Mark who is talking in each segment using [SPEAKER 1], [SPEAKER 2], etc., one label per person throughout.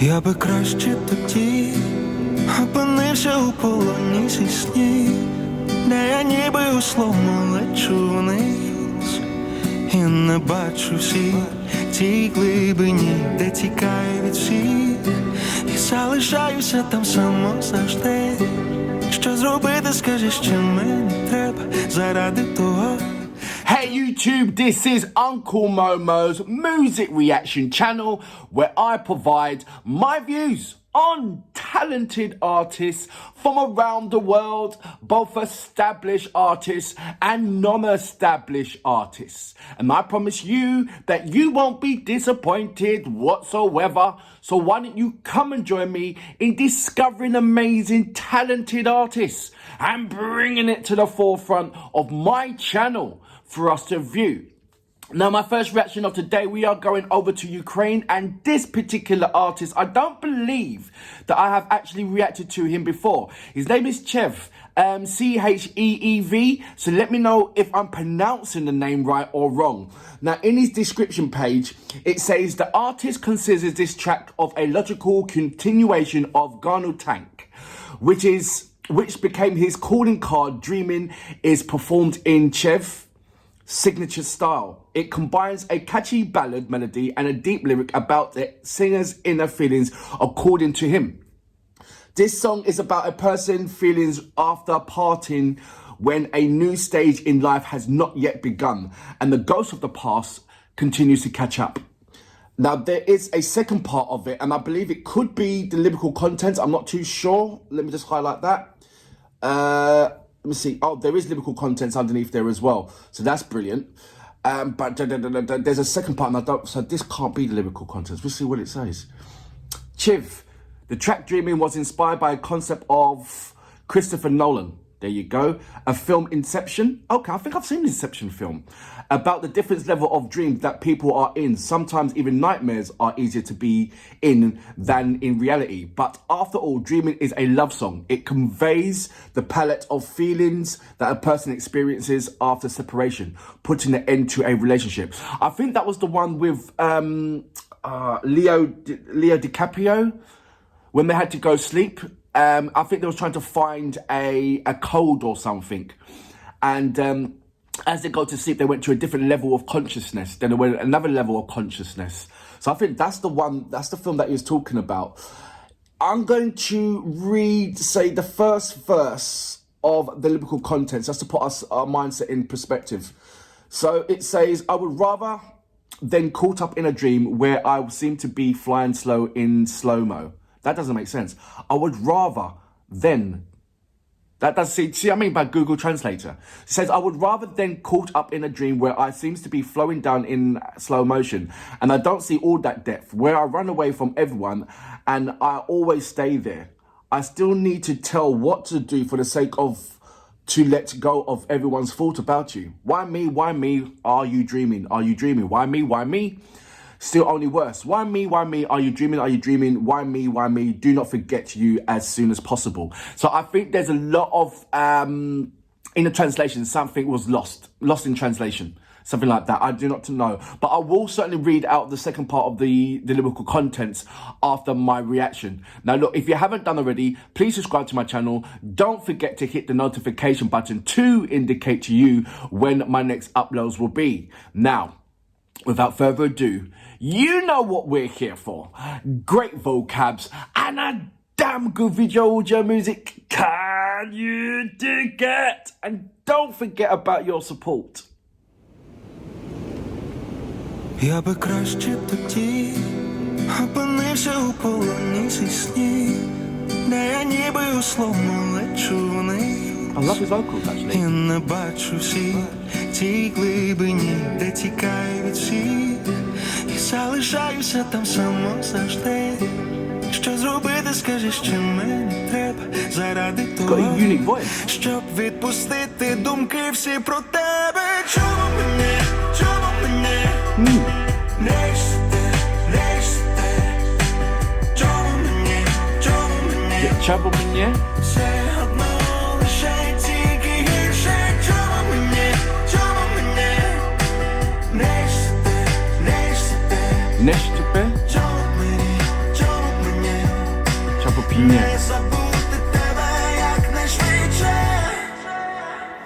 [SPEAKER 1] Я би краще тоді опинився у полоні зі снів, де я ніби у словно лечу вниз і не бачу всіх тій глибині, де тікаю від всіх і залишаюся там само завжди. Що зробити, скажи, що мені треба заради того.
[SPEAKER 2] Hey YouTube, this is Uncle Momo's music reaction channel where I provide my views on talented artists from around the world, both established artists and non-established artists. And I promise you that you won't be disappointed whatsoever. So why don't you come and join me in discovering amazing talented artists and bringing it to the forefront of my channel for us to view. Now, my first reaction of today, we are going over to Ukraine, and this particular artist, I don't believe that I have actually reacted to him before. His name is CHEEV, CHEEV, so let me know if I'm pronouncing the name right or wrong. Now, in his description page, it says the artist considers this track of a logical continuation of Garno Tank, which became his calling card. Dreaming is performed in CHEEV signature style. It combines a catchy ballad melody and a deep lyric about the singer's inner feelings, according to him. This song is about a person's feelings after parting when a new stage in life has not yet begun and the ghost of the past continues to catch up. Now, there is a second part of it, and I believe it could be the lyrical content. I'm not too sure. Let me just highlight that. Let me see. Oh, there is lyrical contents underneath there as well. So that's brilliant. But there's a second part, and so this can't be the lyrical contents. We'll see what it says. CHEEV. The track Dreaming was inspired by a concept of Kristoffer Nolan. There you go. A film, Inception. Okay, I think I've seen the Inception film. About the different level of dreams that people are in. Sometimes even nightmares are easier to be in than in reality. But after all, Dreaming is a love song. It conveys the palette of feelings that a person experiences after separation, putting an end to a relationship. I think that was the one with Leo DiCaprio, when they had to go sleep. I think they was trying to find a code or something. And as they go to sleep, they went to a different level of consciousness. Then they went another level of consciousness. So I think that's the film that he was talking about. I'm going to read, say, the first verse of the lyrical contents, just to put our mindset in perspective. So it says, I would rather than caught up in a dream where I seem to be flying slow in slow-mo. That doesn't make sense. I would rather than. That does see what I mean by Google Translator. It says, I would rather than caught up in a dream where I seems to be flowing down in slow motion and I don't see all that depth, where I run away from everyone and I always stay there. I still need to tell what to do for the sake of to let go of everyone's thought about you. Why me? Why me? Are you dreaming? Are you dreaming? Why me? Why me? Still only worse. Why me? Why me? Are you dreaming? Are you dreaming? Why me? Why me? Do not forget you as soon as possible. So I think there's a lot of, in the translation, something was lost in translation. Something like that. I do not know. But I will certainly read out the second part of the lyrical contents after my reaction. Now, look, if you haven't done already, please subscribe to my channel. Don't forget to hit the notification button to indicate to you when my next uploads will be. Now, without further ado, you know what we're here for. Great vocabs and a damn good video audio music. Can you dig it? And don't forget about your support.
[SPEAKER 1] Я би краще тоді опинився у полоні зі снів, де я ніби у словно лечу вниз.
[SPEAKER 2] I love his vocals, actually.
[SPEAKER 1] І не бачу всіх тій глибині, де тікаю від всіх і залишаюся там само завжди. Що зробити, скажи, що мені треба заради того, щоб відпустити думки всі про тебе. Чому мені, мрієшся, чому мені,
[SPEAKER 2] Чому мені?
[SPEAKER 1] все одно лише тільки гірше. Чому мені, мрієшся,
[SPEAKER 2] Neş tipi?
[SPEAKER 1] чому мені, не забути тебе якнайшвидше.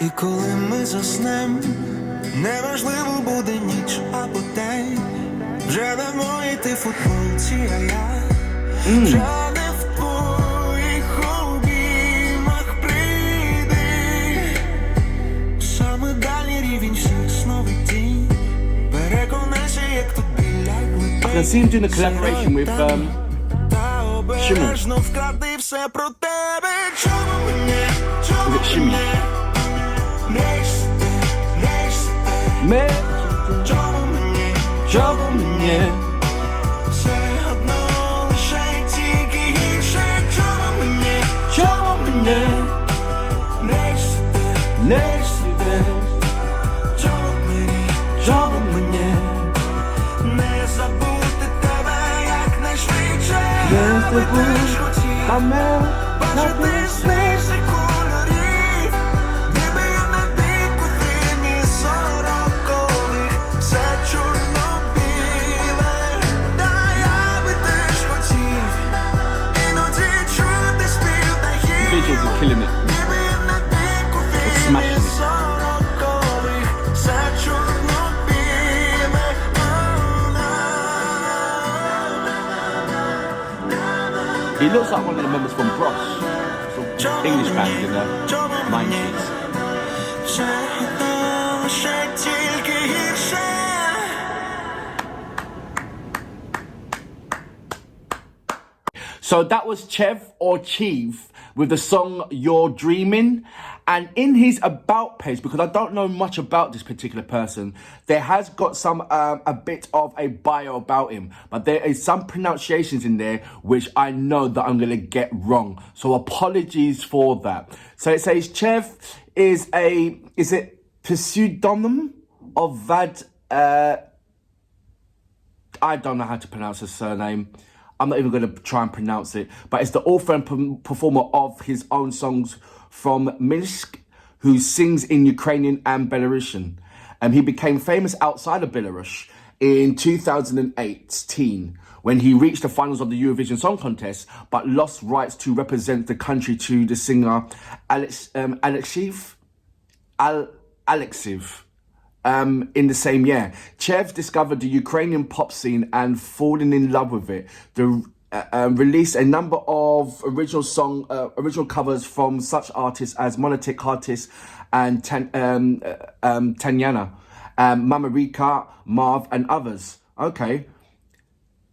[SPEAKER 1] І коли ми заснем, неважливо буде ніч або день, вже не в моїй ти футболці, а я вже не в твоїх обіймах. Прийди саме дальній рівень всіх сновидінь, переконайся, як тут біля глибин.
[SPEAKER 2] I can see him doing a collaboration with Shimmy.
[SPEAKER 1] Вкради все про тебе. Чому мені, чому
[SPEAKER 2] Is it Shimmy?
[SPEAKER 1] мені, чому мені,
[SPEAKER 2] Чому мені?
[SPEAKER 1] все одно лише тільки гірше. Чому мені,
[SPEAKER 2] Чому мені? Не йде?
[SPEAKER 1] чому мені,
[SPEAKER 2] Чому мені?
[SPEAKER 1] не забути тебе якнайшвидше.
[SPEAKER 2] Не
[SPEAKER 1] Аби ти
[SPEAKER 2] забути.
[SPEAKER 1] ж хотів
[SPEAKER 2] Amen.
[SPEAKER 1] бачити свіжі кольорів, ніби я на дику фільмі сорокових. Все чорно-біле, та я би теж хотів іноді чути спів птахів.
[SPEAKER 2] Visuals are killing it.
[SPEAKER 1] Ніби я на дику фільмі
[SPEAKER 2] smashing it.
[SPEAKER 1] сорокових. Все чорно-біле.
[SPEAKER 2] He looks like one of the members from Bros, some English band in the 90s.
[SPEAKER 1] Все одно лише тільки гірше.
[SPEAKER 2] So that was CHEEV or CHEEV with the song You're Dreaming. And in his about page, because I don't know much about this particular person, there has got some a bit of a bio about him, but there is some pronunciations in there which I know that I'm going to get wrong. So apologies for that. So it says CHEEV is it pseudonym of Vad, I don't know how to pronounce his surname. I'm not even going to try and pronounce it, but it's the author and performer of his own songs from Minsk, who sings in Ukrainian and Belarusian. He became famous outside of Belarus in 2018 when he reached the finals of the Eurovision Song Contest, but lost rights to represent the country to the singer Alexiv. In the same year, CHEEV discovered the Ukrainian pop scene and falling in love with it. Released a number of original covers from such artists as Monotic Artist and Tanyana, Mama Rika, Marv, and others. Okay.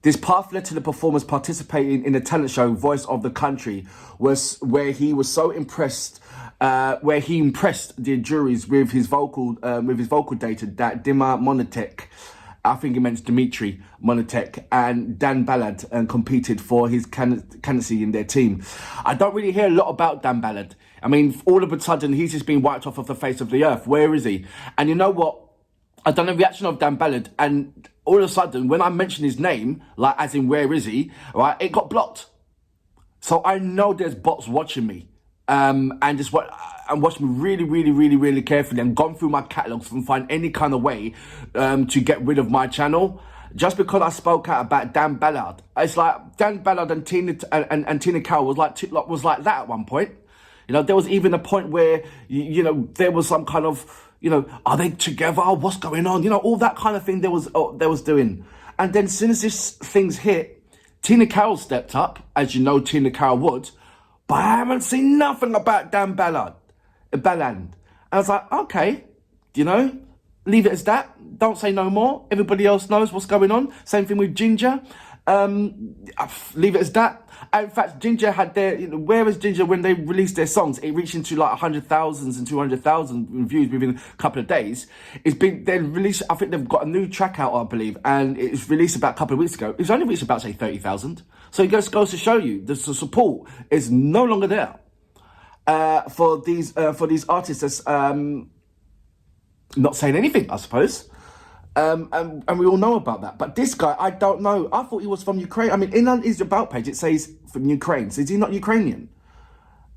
[SPEAKER 2] This path led to the performers participating in the talent show Voice of the Country, where he was so impressed. Where he impressed the juries with his vocal data that Dima Monotek, I think he meant Dmitry Monotek, and Dan Ballard competed for his candidacy in their team. I don't really hear a lot about Dan Ballard. I mean, all of a sudden, he's just been wiped off of the face of the earth. Where is he? And you know what? I've done a reaction of Dan Ballard, and all of a sudden, when I mention his name, like as in where is he, right, it got blocked. So I know there's bots watching me. And just watch me really carefully and gone through my catalogs and find any kind of way to get rid of my channel. Just because I spoke out about Dan Ballard, it's like Dan Ballard and Tina Carroll was like that at one point. You know, there was even a point where you know there was some kind of, you know, are they together? What's going on? You know, all that kind of thing they was doing. And then as soon as this things hit, Tina Carroll stepped up, as you know Tina Carroll would. But I haven't seen nothing about Dan Ballard. I was like, okay, you know, leave it as that. Don't say no more. Everybody else knows what's going on. Same thing with Ginger. Leave it as that. And in fact, Ginger had their, you know, where was Ginger when they released their songs? It reached into like 100,000 and 200,000 views within a couple of days. They released, I think they've got a new track out, I believe, and it was released about a couple of weeks ago. It's only reached about, say, 30,000. So it just goes to show you the support is no longer there for these artists that's not saying anything, I suppose. And we all know about that. But this guy, I don't know. I thought he was from Ukraine. I mean, in his about page, it says from Ukraine. So is he not Ukrainian?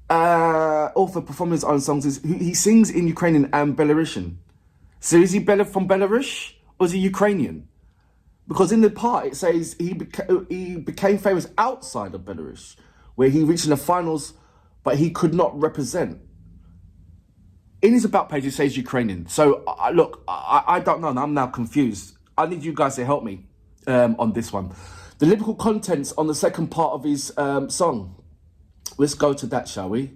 [SPEAKER 2] Author, performing his own songs. He sings in Ukrainian and Belarusian. So is he from Belarus or is he Ukrainian? Because in the part, it says he became famous outside of Belarus where he reached in the finals, but he could not represent. In his about page, it says Ukrainian. So, look, I don't know. I'm now confused. I need you guys to help me on this one. The lyrical contents on the second part of his song. Let's go to that, shall we?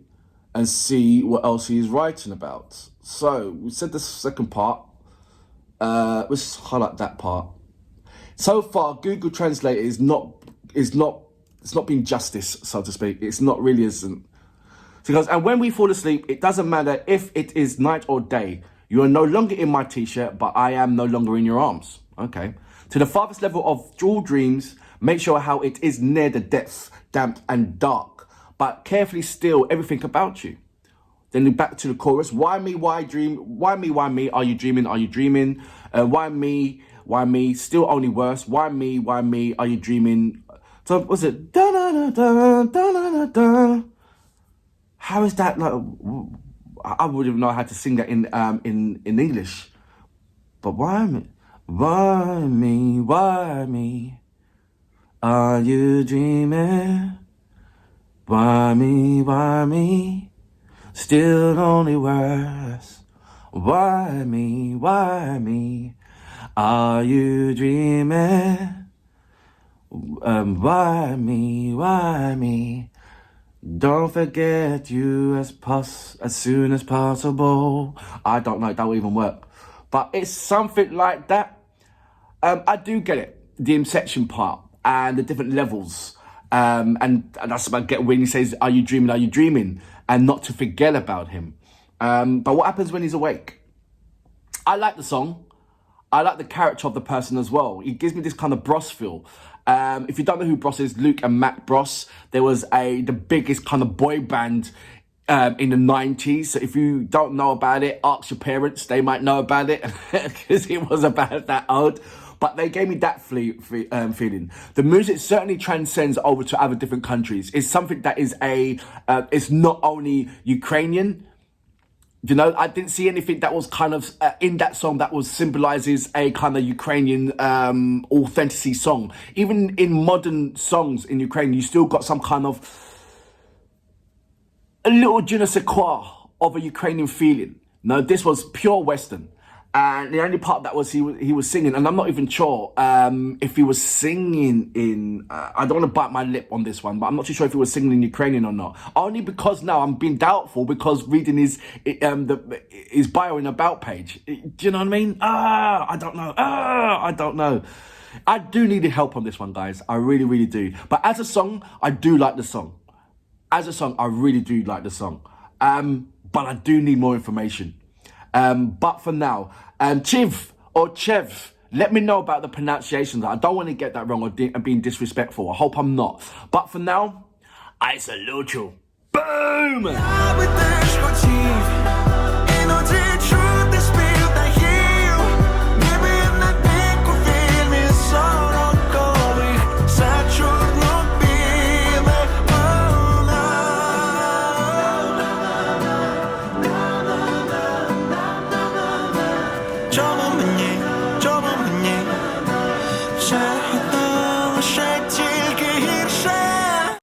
[SPEAKER 2] And see what else he's writing about. So, we said the second part. Let's highlight that part. So far, Google Translate is not being justice, so to speak. It's not really isn't. Because, and when we fall asleep, it doesn't matter if it is night or day. You are no longer in my t-shirt, but I am no longer in your arms. Okay. To the farthest level of all dreams, make sure how it is near the depths, damp and dark, but carefully still everything about you. Then back to the chorus. Why me? Why dream? Why me? Why me? Are you dreaming? Are you dreaming? Why me? Why me? Still only worse. Why me? Why me? Are you dreaming? So was it da da da da da da da? How is that like? I wouldn't know how to sing that in English. But why me? Why me? Why me? Are you dreaming? Why me? Why me? Still only worse. Why me? Why me? Are you dreaming? Why me? Why me? Don't forget you as soon as possible. I don't know, that will even work. But it's something like that. I do get it. The inception part and the different levels. And that's about get when he says, are you dreaming? Are you dreaming? And not to forget about him. But what happens when he's awake? I like the song. I like the character of the person as well. He gives me this kind of Bros feel. If you don't know who Bros is, Luke and Matt Bros, there was the biggest kind of boy band in the 90s. So if you don't know about it, ask your parents. They might know about it because it was about that old. But they gave me that feeling. The music certainly transcends over to other different countries. It's something that is it's not only Ukrainian. You know, I didn't see anything that was kind of in that song that was symbolizes a kind of Ukrainian authenticity song. Even in modern songs in Ukraine, you still got some kind of a little je ne sais quoi of a Ukrainian feeling. No, this was pure Western. And the only part that was he was singing, and I'm not even sure if he was singing in. I don't want to bite my lip on this one, but I'm not too sure if he was singing in Ukrainian or not. Only because now I'm being doubtful because reading his bio in about page. Do you know what I mean? I don't know. I don't know. I do need help on this one, guys. I really, really do. But as a song, I do like the song. As a song, I really do like the song. But I do need more information. But for now, CHEEV or CHEEV, let me know about the pronunciations. I don't want to get that wrong or being disrespectful. I hope I'm not. But for now, I salute you. Boom!